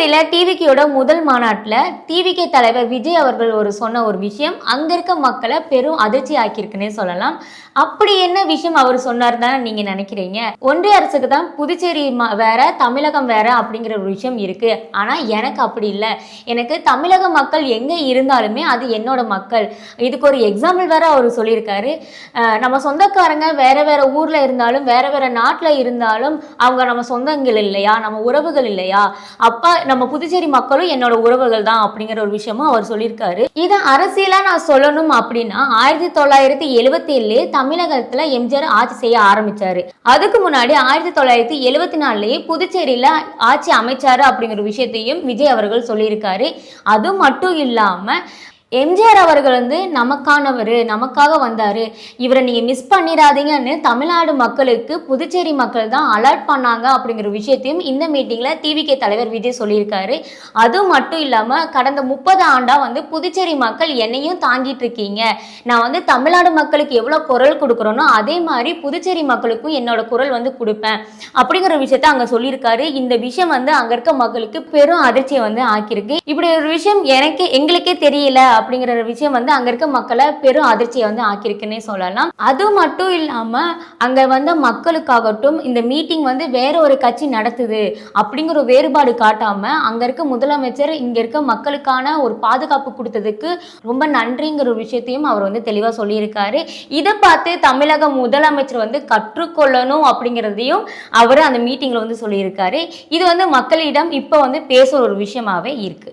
புதுச்சேரியில டிவிகேயோட முதல் மாநாட்டில் டிவிகே தலைவர் விஜய் அவர்கள் சொன்ன ஒரு விஷயம் அங்க இருக்க மக்களை பெரும் அதிர்ச்சி ஆக்கியிருக்குன்னே சொல்லலாம். அப்படி என்ன விஷயம் அவர் சொன்னார் தான் நீங்க நினைக்கிறீங்க? ஒன்றிய அரசுக்கு தான் புதுச்சேரி வேற, தமிழகம் வேற அப்படிங்கிற ஒரு விஷயம் இருக்கு. ஆனா எனக்கு அப்படி இல்லை. எனக்கு தமிழக மக்கள் எங்க இருந்தாலுமே அது என்னோட மக்கள். இதுக்கு ஒரு எக்ஸாம்பிள் வேற அவர் சொல்லியிருக்காரு. நம்ம சொந்தக்காரங்க வேற வேற ஊர்ல இருந்தாலும் வேற வேற நாட்டுல இருந்தாலும் அவங்க நம்ம சொந்தங்கள் இல்லையா, நம்ம உறவுகள் இல்லையா, அப்பா நம்ம புதுச்சேரி மக்களும் என்னோட உறவுகள் தான் அப்படிங்கிற ஒரு விஷயமும் அவர் சொல்லியிருக்காரு. இதை அரசியலா நான் சொல்லணும் அப்படின்னா 1977 தமிழகத்துல எம்ஜிஆர் ஆட்சி செய்ய ஆரம்பிச்சாரு. அதுக்கு முன்னாடி 1974 புதுச்சேரியில ஆட்சி அமைச்சாரு அப்படிங்கிற விஷயத்தையும் விஜய் அவர்கள் சொல்லியிருக்காரு. அது மட்டும் இல்லாம எம்ஜிஆர் அவர்கள் நமக்கானவர், நமக்காக வந்தாரு, இவரை நீங்க மிஸ் பண்ணிடாதீங்கன்னு தமிழ்நாடு மக்களுக்கு புதுச்சேரி மக்கள் தான் அலர்ட் பண்ணாங்க அப்படிங்கிற விஷயத்தையும் இந்த மீட்டிங்ல டிவிகே தலைவர் விஜய் சொல்லியிருக்காரு. அது மட்டும் இல்லாம கடந்த 30 ஆண்டா புதுச்சேரி மக்கள் என்னையும் தாங்கிட்டு இருக்கீங்க, நான் தமிழ்நாடு மக்களுக்கு எவ்வளவு குரல் கொடுக்குறோனோ அதே மாதிரி புதுச்சேரி மக்களுக்கும் என்னோட குரல் கொடுப்பேன் அப்படிங்கிற விஷயத்த அங்க சொல்லியிருக்காரு. இந்த விஷயம் அங்க இருக்க மக்களுக்கு பெரும் அதிர்ச்சியை ஆக்கியிருக்கு. இப்படி ஒரு விஷயம் எங்களுக்கே தெரியல அப்படிங்கிற விஷயம் அங்க இருக்க மக்களை பெரும் அதிர்ச்சியை ஆக்கியிருக்குன்னே சொல்லலாம். அது மட்டும் இல்லாம அங்க மக்களுக்காகட்டும் இந்த மீட்டிங் வேற ஒரு கட்சி நடத்துது அப்படிங்கிற வேறுபாடு காட்டாம அங்க இருக்க முதலமைச்சர் இங்க இருக்க மக்களுக்கான ஒரு பாதுகாப்பு கொடுத்ததுக்கு ரொம்ப நன்றிங்கிற ஒரு விஷயத்தையும் அவர் தெளிவா சொல்லியிருக்காரு. இதை பார்த்து தமிழக முதலமைச்சர் கற்றுக்கொள்ளணும் அப்படிங்கிறதையும் அவர் அந்த மீட்டிங்ல சொல்லியிருக்காரு. இது மக்களிடம் இப்ப பேசுற ஒரு விஷயமாவே இருக்கு.